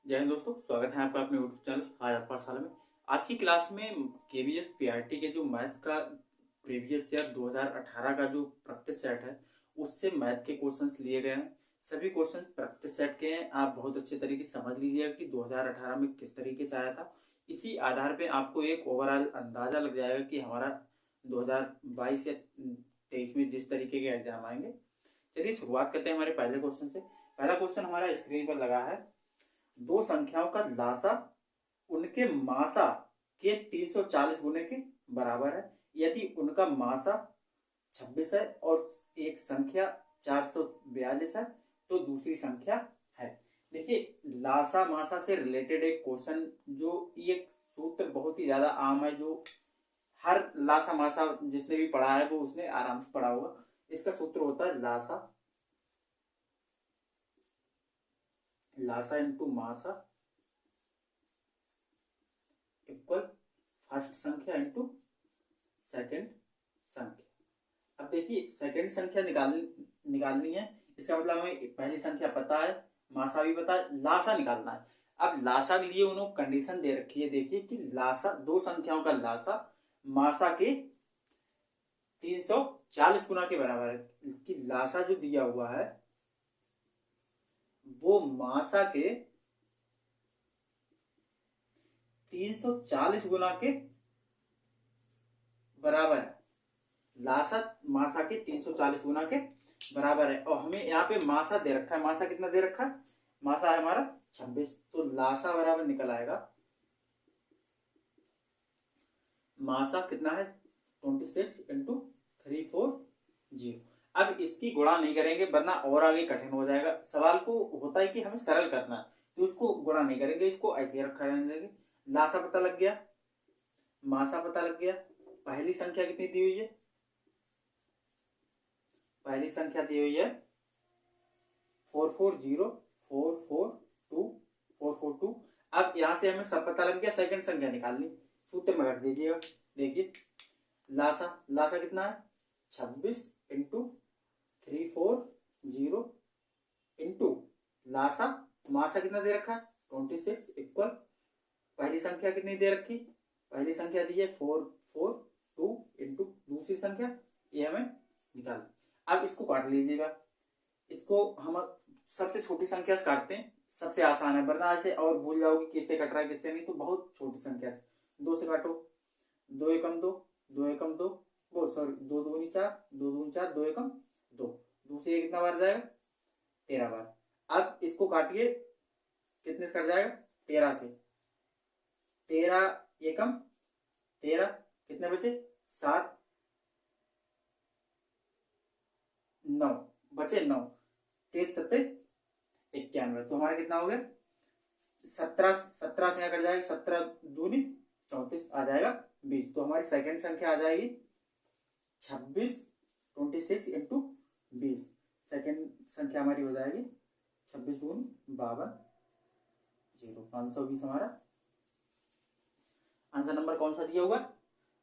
जय हिंद दोस्तों, स्वागत है आपका अपने यूट्यूब चैनल आज आप पाठशाला में। आज की क्लास में केवीएस पीआरटी के जो मैथ्स का प्रीवियस ईयर 2018 का जो प्रैक्टिस सेट है उससे मैथ के क्वेश्चंस लिए गए हैं। सभी क्वेश्चंस प्रैक्टिस सेट के हैं। आप बहुत अच्छे तरीके से समझ लीजिएगा कि 2018 में किस तरीके से आया था। इसी आधार पे आपको एक ओवरऑल अंदाजा लग जाएगा कि हमारा 2022 या 23 में जिस तरीके के एग्जाम आएंगे। चलिए शुरुआत करते हैं हमारे पहले क्वेश्चन से। पहला क्वेश्चन हमारा स्क्रीन पर लगा है। दो संख्याओं का लासा उनके मासा के 340 गुने के बराबर है। यदि उनका मासा 26 है और एक संख्या 442 है तो दूसरी संख्या है। देखिए, लासा मासा से रिलेटेड एक क्वेश्चन जो ये सूत्र बहुत ही ज्यादा आम है, जो हर लासा मासा जिसने भी पढ़ा है वो उसने आराम से पढ़ा होगा। इसका सूत्र होता है लासा इंटू मासा इक्वल फर्स्ट संख्या इंटू सेकंड संख्या। अब देखिए, सेकंड संख्या निकालनी है। इसका मतलब हमें पहली संख्या पता है, मासा भी पता है, लासा निकालना है। अब लासा के लिए उन्होंने कंडीशन दे रखी है। देखिए कि लासा, दो संख्याओं का लासा मासा के 340 गुना के बराबर है। कि लासा जो दिया हुआ है वो मासा के 340 गुना के बराबर है। लासा मासा के 340 गुना के बराबर है और हमें यहाँ पे मासा दे रखा है। मासा कितना दे रखा है? मासा है हमारा 26, तो लासा बराबर निकल आएगा। मासा कितना है? 26 इंटू 340। अब इसकी गुणा नहीं करेंगे वरना और आगे कठिन हो जाएगा। सवाल को होता है कि हमें सरल करना है, तो इसको गुणा नहीं करेंगे, इसको ऐसे रखा रहने देंगे। लासा पता लग गया, मासा पता लग गया। पहली संख्या कितनी दी हुई है? पहली संख्या दी हुई है 440442442। अब यहां से हमें सब पता लग गया। सेकंड संख्या निकालनी, सूत्र में रख दीजिएगा। देखिए, लासा कितना है? 26 इंटू 340 इंटू लासा मासा कितना दे रखा है? 26 इक्वल पहली संख्या कितनी दे रखी? पहली संख्या दी है 442 इंटू दूसरी संख्या, ये हमें निकाल। अब इसको काट लीजिएगा। इसको हम सबसे छोटी संख्या से काटते हैं, सबसे आसान है, वरना ऐसे और भूल जाओगे किससे कट रहा है किससे नहीं। तो बहुत छोटी संख्या से 2 से काटो। 2 एकम 2, 2 एकम 2, वो सॉरी 2 दूनी 4, 2 दूनी 4, 2 एकम 2। दूसरी कितना बार जाएगा? 13 बार। अब इसको काटिए, कितने से कट जाएगा? 13 से। 13 एकम 13, कितने बचे? 7, 9 बचे, 9 3 7 91। तो हमारा कितना हो गया? 17 से यहाँ कट जाएगा। 17 दूनी 34 आ जाएगा 20। तो हमारी सेकंड संख्या आ जाएगी 26 इंटू 20। सेकंड संख्या हमारी हो जाएगी 26 दूनी 52 0 520। हमारा आंसर नंबर कौन सा दिया हुआ?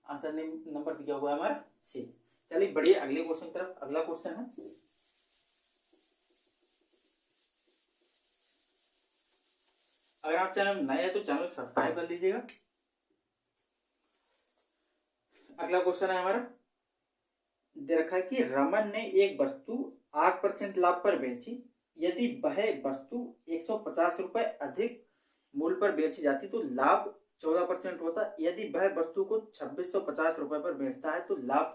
आंसर नंबर दिया हुआ है हमारा सी। चलिए बढ़िए, अगले क्वेश्चन की तरफ। अगला क्वेश्चन है, अगर आप चैनल नए हैं तो चैनल सब्सक्राइब कर लीजिएगा। अगला क्वेश्चन है हमारा, दे रखा है कि रमन ने एक वस्तु 8% लाभ पर बेची। यदि वह वस्तु 150 रुपए अधिक मूल्य पर बेची जाती तो लाभ 14% होता। यदि वह वस्तु को 2650 रुपए पर बेचता है तो लाभ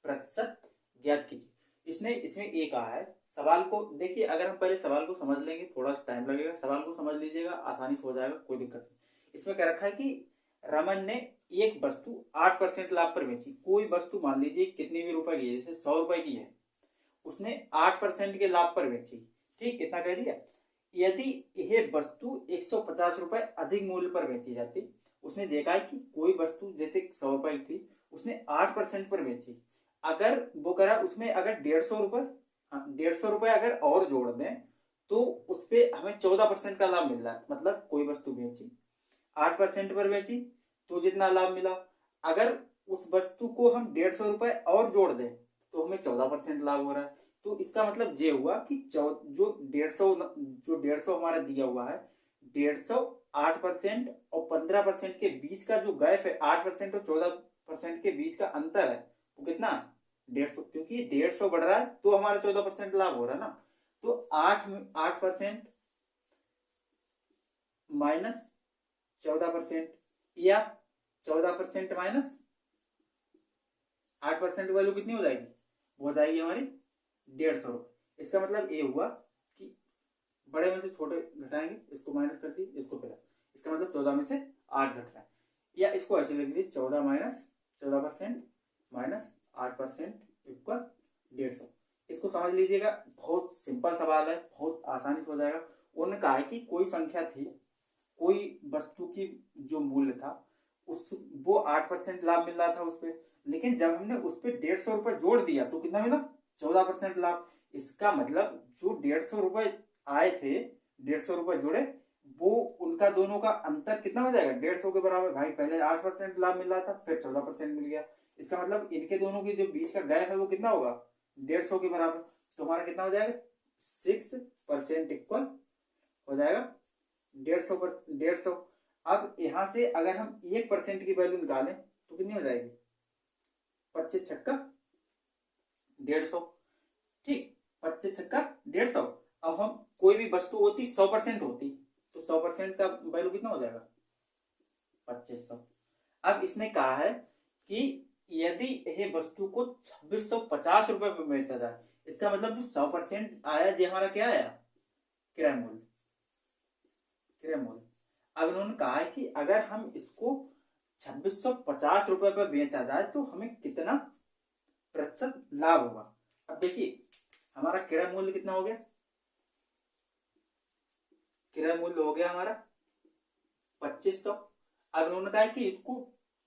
प्रतिशत ज्ञात कीजिए। इसमें एक कहा है। सवाल को देखिए, अगर हम पहले सवाल को समझ लेंगे, थोड़ा टाइम लगेगा। सवाल को समझ लीजिएगा, आसानी से हो जाएगा, कोई दिक्कत नहीं। इसमें क्या रखा है कि रमन ने एक वस्तु 8% लाभ पर बेची। कोई वस्तु मान लीजिए कितनी भी रुपए की है, जैसे 100 रुपए की है, उसने 8% के लाभ पर बेची। ठीक, इतना कह दिया। यदि यह वस्तु 150 रुपए अधिक मूल्य पर बेची जाती, उसने देखा है कि कोई वस्तु जैसे 100 रुपए की थी, उसने 8% पर बेची। अगर वो करा उसमें अगर 150 रुपए अगर और जोड़ दें तो उसपे हमें 14% का लाभ मिल रहा है। मतलब कोई वस्तु बेची, 8% पर बेची तो जितना लाभ मिला, अगर उस वस्तु को हम 150 रुपए और जोड़ दें तो हमें 14% लाभ हो रहा है। तो इसका मतलब ये हुआ कि जो 150 हमारा दिया हुआ है, 150 8% और 15% के बीच का जो गैप है, 8% और 14% के बीच का अंतर है, वो कितना? 150, क्योंकि 150 बढ़ रहा है तो हमारा 14% लाभ हो रहा है ना। तो 8% माइनस 14% या 14% माइनस 8% वैल्यू कितनी हो जाएगी? वो हो जाएगी हमारी 150 रुपये। इसका मतलब ये हुआ कि बड़े में से छोटे घटाएंगे, इसको माइनस कर दिए, इसको प्लस, इसका मतलब 14 में से 8 घट रहा है। या इसको ऐसे लिख दीजिए, 14 माइनस 14% माइनस 8% इक्वल 150। इसको समझ लीजिएगा, बहुत सिंपल सवाल है, बहुत आसानी से हो जाएगा। उन्होंने कहा है कि कोई संख्या थी, कोई वस्तु की जो मूल्य था उस वो 8% लाभ मिल रहा था उस पर, लेकिन जब हमने उस पर 150 रुपये जोड़ दिया तो कितना मिला? 14% लाभ। इसका मतलब जो 150 रुपये आए थे, 150 रुपये जुड़े, वो उनका दोनों का अंतर कितना हो जाएगा? 150 के बराबर। भाई पहले 8% लाभ मिल रहा था, फिर 14% मिल गया। इसका मतलब इनके दोनों की जो बीच का गैप है वो कितना होगा? 150 के बराबर। तो हमारा कितना हो जाएगा? 6% इक्वल हो जाएगा 150। अब यहां से अगर हम 1% की वैल्यू निकालें तो कितनी हो जाएगी? 25 छक्का 150। ठीक, 25 छक्का 150। अब हम कोई भी वस्तु होती 100% होती तो 100% का वैल्यू कितना हो जाएगा? 2500। अब इसने कहा है कि यदि यह वस्तु को 2650 रुपए में बेचा जाए, इसका मतलब जो 100% आया, ये हमारा क्या आया? क्रय मूल्य। क्रय मूल्य। अब इन्होंने कहा है कि अगर हम इसको 2650 रुपए पर बेचा जाए तो हमें कितना प्रतिशत लाभ होगा। अब देखिए हमारा क्रय मूल्य कितना हो गया? क्रय मूल्य हो गया हमारा 2500। अब इन्होंने कहा है कि इसको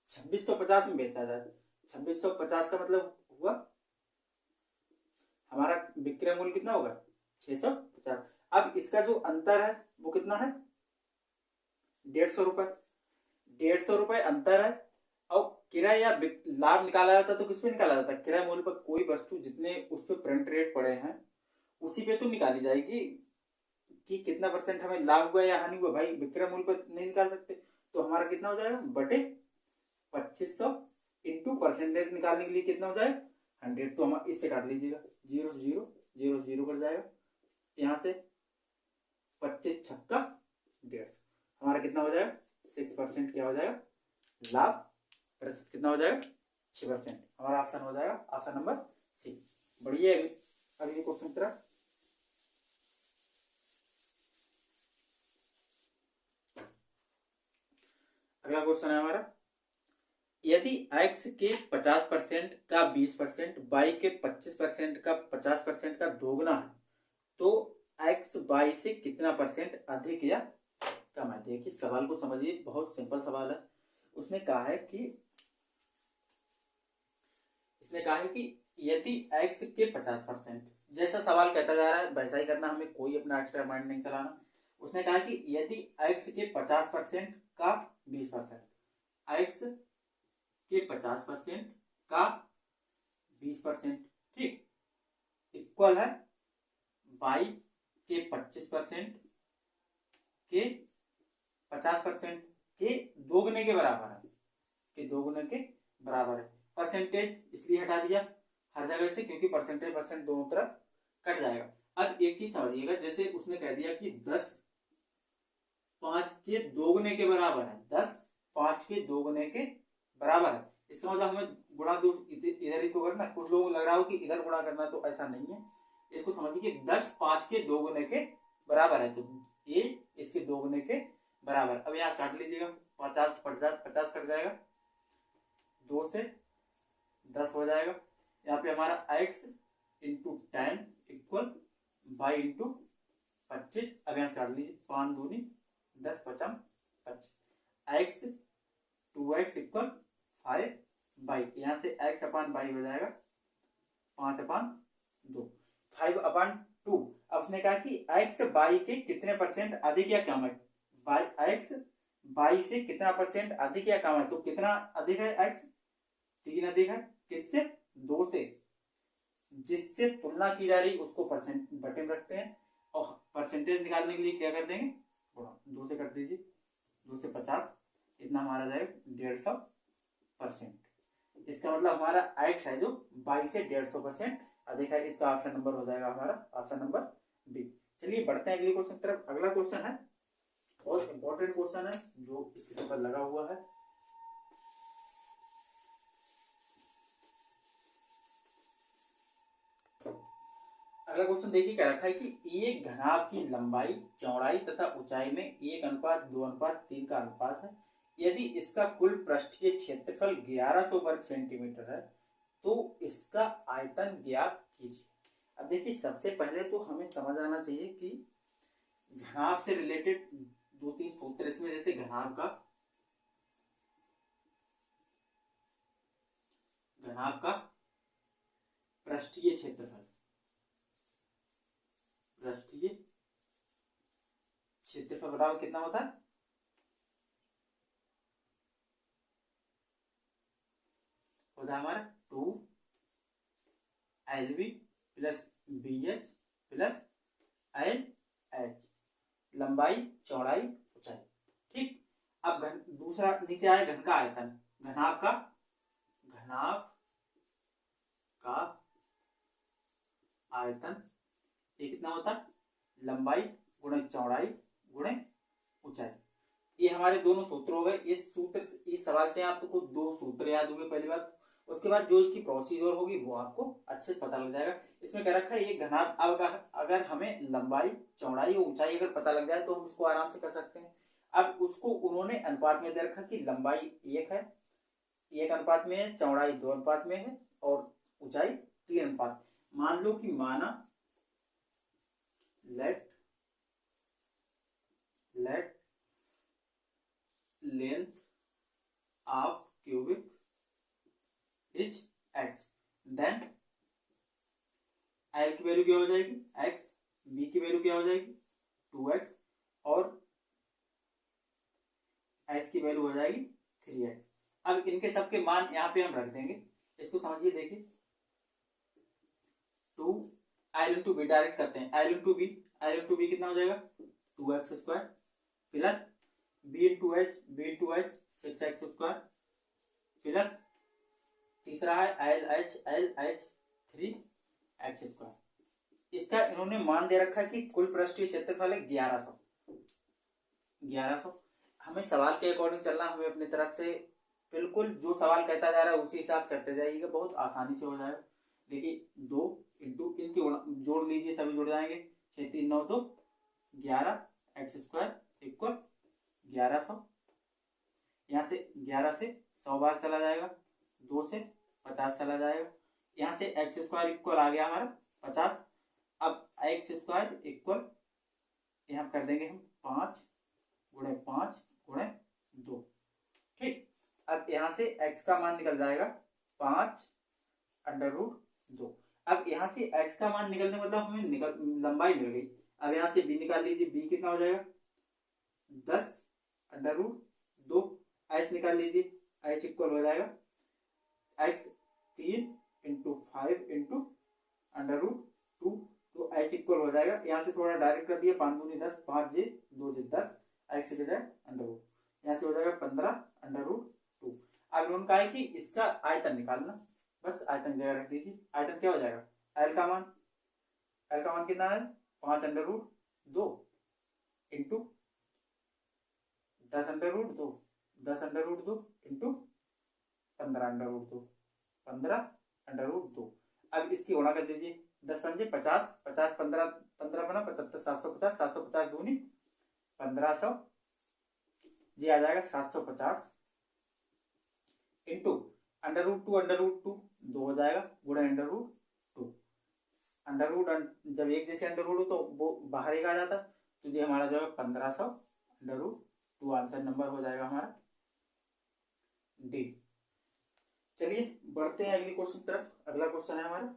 2650 में बेचा जाए। 2650 का मतलब हुआ हमारा विक्रय मूल्य कितना होगा? 650। अब इसका जो अंतर है वो कितना है? 150 रुपए। 150 रुपए अंतर है। और किराया या लाभ निकाला जाता तो किस पे निकाला जाता? किराया मूल्य पर। कोई वस्तु जितने उस पर प्रिंट रेट पड़े हैं उसी पे तो निकाली जाएगी कि कितना परसेंट हमें लाभ हुआ या हानि हुआ। भाई विक्रय मूल्य पर नहीं निकाल सकते। तो हमारा कितना हो जाएगा? बटे 2500 इंटू परसेंटेज निकालने के लिए कितना हो जाएगा? 100। तो हम इससे काट लीजिएगा, 0 0 0 0 कर जाएगा। यहां से 25 छक्का 150, हमारा कितना हो जाएगा? 6% क्या हो जाएगा? लाभ। प्रतिशत कितना हो जाएगा? 6%। हमारा ऑप्शन हो जाएगा ऑप्शन नंबर सी। बढ़िया। अगले क्वेश्चन की तरफ। अगला क्वेश्चन है हमारा, यदि x के 50% का 20%, y के 25% का 50% का दोगुना है तो x y से कितना परसेंट अधिक या कम है? देखिए सवाल को समझिए, बहुत सिंपल सवाल है। उसने कहा है कि यदि x के 50%, जैसा सवाल कहता जा रहा है वैसा ही करना, हमें कोई अपना एक्स्ट्रा माइंड नहीं चलाना। उसने कहा कि यदि x के 50% का 20%, x के 50% का 20%, ठीक, इक्वल है y के 25% के 50% के दोगुने के बराबर है। के दोगुने के बराबर है। परसेंटेज इसलिए हटा दिया हर जगह से क्योंकि परसेंटेज परसेंट दोनों तरफ कट जाएगा। अब एक चीज समझिएगा, जैसे उसने कह दिया कि 10 5 के दोगुने के बराबर है, 10 5 के दोगुने के बराबर है। इसका मतलब हमें गुणा दो इधर ही तो करना। कुछ लोगों को लग रहा हो कि इधर गुणा करना, तो ऐसा नहीं है। इसको समझिए कि 10 5 के दोगुने के बराबर है, तो ये इसके दोगुने के बराबर। अब यहाँ काट लीजिएगा, 50 कट जाएगा, 2 से 10 हो जाएगा। यहाँ पे हमारा x into 10 equal y into 25। अब यहाँ से काट लीजिए, 5 दूनी 10 5 25, x 2x इक्वल 5 बाई, यहाँ से x अपान बाई हो जाएगा 5 अपान 2, 5 अपान 2। अब उसने कहा कि x बाई के कितने परसेंट अधिक या कम है? x बाई से कितना परसेंट अधिक या कम है? तो कितना अधिक है? x 3 अधिक है। किससे? 2 से। जिससे तुलना की जा रही उसको परसेंट बटे में रखते हैं और परसेंटेज निकालने के लिए क्या कर देंगे? 2 से कर दीजिए, 2 से 50, इतना हमारा जाएगा 150%। इसका मतलब हमारा एक्स है जो 22 से 150% अधिक है। इसका ऑप्शन नंबर हो जाएगा हमारा ऑप्शन नंबर बी। चलिए बढ़ते हैं अगले क्वेश्चन की तरफ। अगला क्वेश्चन है बहुत इंपॉर्टेंट क्वेश्चन है जो इसके ऊपर लगा हुआ है। अगला क्वेश्चन देखिए क्या रखा है कि एक घनाभ की लंबाई, चौड़ाई तथा ऊंचाई में 1:2:3 का अनुपात है। यदि इसका कुल पृष्ठीय क्षेत्रफल 1100 वर्ग सेंटीमीटर है तो इसका आयतन ज्ञात कीजिए। अब देखिए सबसे पहले तो हमें समझ आना चाहिए कि घनाभ से रिलेटेड 2-3 सूत्र इसमें, जैसे घनाभ का पृष्ठीय क्षेत्रफल, बराबर कितना होता है, होता है हमारा 2LB plus BH plus LH, लंबाई, चौड़ाई, ऊंचाई। ठीक, अब दूसरा नीचे आया घन का आयतन। घनाभ का आयतन ये कितना होता है, लंबाई गुणे चौड़ाई गुणे ऊंचाई। ये हमारे दोनों सूत्र हो गए। इस सवाल से आपको 2 सूत्र याद होंगे पहली बात। उसके बाद जो इसकी प्रोसीजर होगी वो आपको अच्छे से पता लग जाएगा। इसमें क्या रखा है, ये घनाभ, अगर हमें लंबाई, चौड़ाई और ऊंचाई अगर पता लग जाए तो हम उसको आराम से कर सकते हैं। अब उसको उन्होंने अनुपात में दे रखा कि लंबाई 1 है, 1 अनुपात में है, चौड़ाई 2 अनुपात में है और ऊंचाई 3 अनुपात। मान लो कि माना let length of cubic is x, then L की वैल्यू क्या हो जाएगी x, B की वैल्यू क्या हो जाएगी 2x और h की वैल्यू हो जाएगी 3x। अब इनके सबके मान यहाँ पे हम रख देंगे। इसको समझिए, देखिए 2l इंटू बी डायरेक्ट करते हैं। l इंटू बी कितना हो जाएगा 2x square plus b into H 6x square plus तीसरा है LH 3x स्क्वायर। इसका इन्होंने मान दे रखा है कि कुल पृष्ठीय क्षेत्रफल है 1100। हमें सवाल के अकॉर्डिंग चलना, हमें अपनी तरफ से बिल्कुल जो सवाल कहता जा रहा है उसी हिसाब से करते जाइएगा, बहुत आसानी से हो जाएगा। देखिए 2 इंटू इनकी जोड़ लीजिए, सभी जुड़ जाएंगे, 6 3 9 2 11 x स्क्वायर इक्वल 1100। यहाँ से 11 से 100 बार चला जाएगा, 2 से 50 चला जाएगा, यहाँ से एक्स स्क्वायर इक्वल आ गया हमारा 50। अब एक्स स्क्वायर इक्वल यहाँ कर देंगे हम 5 गुणे 5 गुणे 2। ठीक, अब यहाँ से x का मान निकल जाएगा 5√2। अब यहाँ से x का मान निकलने मतलब हमें लंबाई मिल गई। अब यहाँ से b निकाल लीजिए, b कितना हो जाएगा 10√2। h निकाल लीजिए, h इक्वल हो जाएगा x 3 इंटू 5 इंटू √2, तो h इक्वल हो जाएगा, यहाँ से थोड़ा डायरेक्ट कर दिया, 5 दूनी 10, 5 जे 2 जे 10, x की बजाय √, यहाँ से हो जाएगा 15√2। अब उन्होंने कहा है कि इसका आयतन निकालना, बस आयतन जगह रख दीजिए। आयतन क्या हो जाएगा, l का मान कितना है 5√2 इंटू 10√2 इंटू 15√2। अब इसकी गुणा कर दीजिए, 10 पंजे 50, 50 15 15 बना 75, 750, 750 दूनी 1500, ये आ जाएगा 750 इंटू √2 2 हो जाएगा गुणा √2। जब एक जैसे √2 हो तो वो बाहर एक आ जाता, तो ये हमारा जो है 1500 √2 आंसर नंबर हो जाएगा हमारा डी। चलिए बढ़ते हैं अगली क्वेश्चन की तरफ। अगला क्वेश्चन है हमारा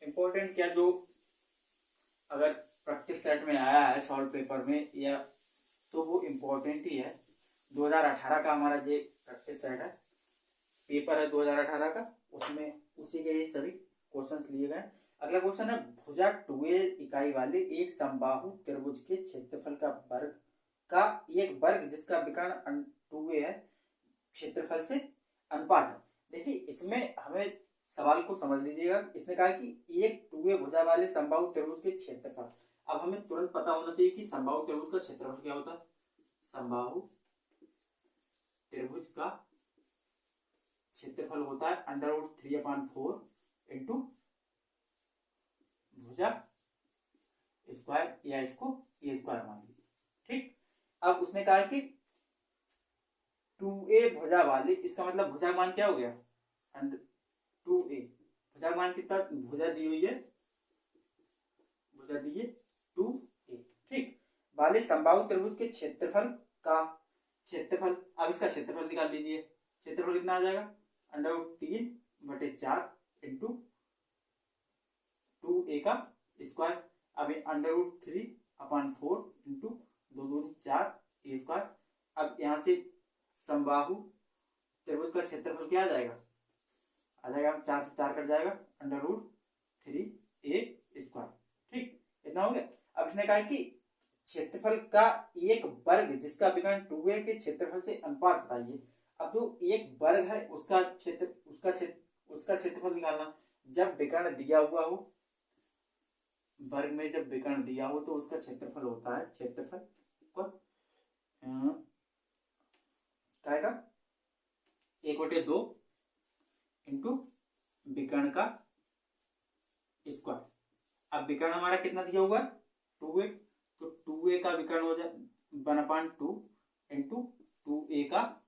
इंपॉर्टेंट क्या, जो अगर प्रैक्टिस सेट में आया है सॉल्व पेपर में या तो वो इम्पोर्टेंट ही है। 2018 का हमारा ये प्रैक्टिस सेट है, पेपर है 2018 का, उसमें उसी के ये सभी क्वेश्चंस लिए गए। अगला क्वेश्चन है भुजा 2a इकाई वाले एक समबाहु त्रिभुज के क्षेत्रफल का एक वर्ग जिसका विकर्ण 2a है क्षेत्रफल से अनुपात है। देखिए इसमें हमें सवाल को समझ लीजिएगा। इसने कहा कि एक 2a भुजा वाले समबाहु त्रिभुज के क्षेत्रफल। अब हमें तुरंत पता होना चाहिए कि समबाहु त्रिभुज का क्षेत्रफल क्या होता है। समबाहु त्रिभुज का क्षेत्रफल होता है √3/4 इंटू भुजा स्क्वायर, या इसको ए स्क्वायर मान लीजिए। ठीक, अब उसने कहा कि 2a भुजा वाले, इसका मतलब भुजा मान क्या हो गया 2a। भुजा मान कितना, भुजा दी हुई है, भुजा दी है 2a। ठीक, वाले समबाहु त्रिभुज के क्षेत्रफल का क्षेत्रफल। अब इसका क्षेत्रफल निकाल लीजिए। क्षेत्रफल कितना आ जाएगा √3/4 इंटू 2a का स्क्वायर। अब √3/4 इंटू 2 दूनी 4 a स्क्वायर। अब यहां से समबाहु त्रिभुज का क्षेत्रफल क्या आ जाएगा, 4 से 4 कट जाएगा √3a स्क्वायर। ठीक, इतना हो गया। अब इसने कहा कि क्षेत्रफल का एक वर्ग जिसका विकर्ण 2a के क्षेत्रफल से अनुपात बताइए। अब जो एक वर्ग है उसका क्षेत्रफल निकालना। जब विकर्ण दिया हुआ हो, वर्ग में जब विकर्ण दिया हो तो उसका क्षेत्रफल होता है, क्षेत्रफल क्या का 1/2 इंटू विकर्ण का स्क्वायर। अब विकर्ण हमारा कितना दिया हुआ 2a, तो 2a का विकर्ण हो जाए 1/2 इंटू 2a का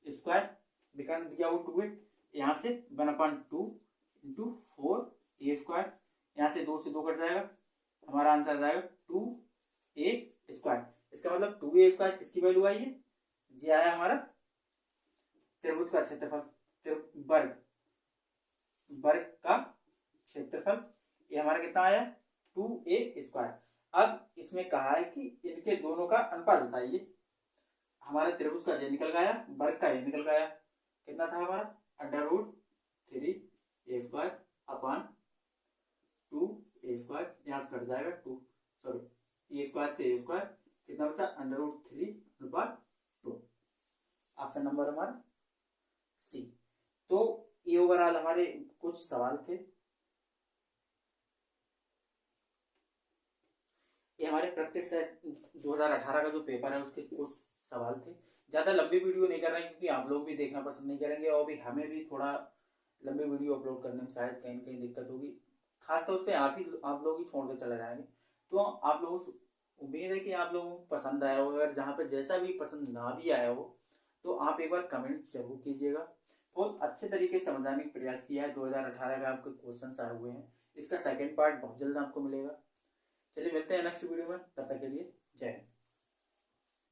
स्क्वायर। विकर्ण दिया हुआ 2a, यहाँ से 1/2 इंटू 4a स्क्वायर। यहाँ से 2 से 2 कट जाएगा, हमारा आंसर आ जाएगा 2a स्क्वायर। इसका मतलब 2a स्क्वायर किसकी वैल्यू आई है, ये आया हमारा त्रिभुज का क्षेत्रफल, वर्ग का क्षेत्रफल। ये हमारा कितना आया 2a स्क्वायर। अब इसमें कहा है कि इनके दोनों का अनुपात बताइए। हमारे त्रिभुज का ये निकल गया, वर्ग का ये निकल गया। कितना था हमारा √3a square upon 2a square. यहाँ से कट जाएगा ए स्क्वायर से ए स्क्वायर। कितना बचा √3/2। ऑप्शन नंबर हमारा सी। तो ये ओवरऑल हमारे कुछ सवाल थे। ये हमारे प्रैक्टिस सेट 2018 का जो पेपर है उसके कुछ सवाल थे। ज्यादा लंबी वीडियो नहीं कर रहे हैं क्योंकि आप लोग भी देखना पसंद नहीं करेंगे और भी हमें भी थोड़ा लंबी वीडियो अपलोड करने में शायद कहीं कहीं दिक्कत होगी। खासतौर से आप लोग ही छोड़ के चले जाएंगे। तो आप लोगों से उम्मीद है कि आप लोगों को पसंद आया हो। अगर जहाँ पे जैसा भी पसंद ना भी आया हो तो आप एक बार कमेंट जरूर कीजिएगा। बहुत अच्छे तरीके से समझाने का प्रयास किया है। 2018 का आपके क्वेश्चन आए हुए हैं। इसका सेकंड पार्ट बहुत जल्द आपको मिलेगा। चलिए मिलते हैं नेक्स्ट वीडियो में, तब तक के लिए जय हिंद।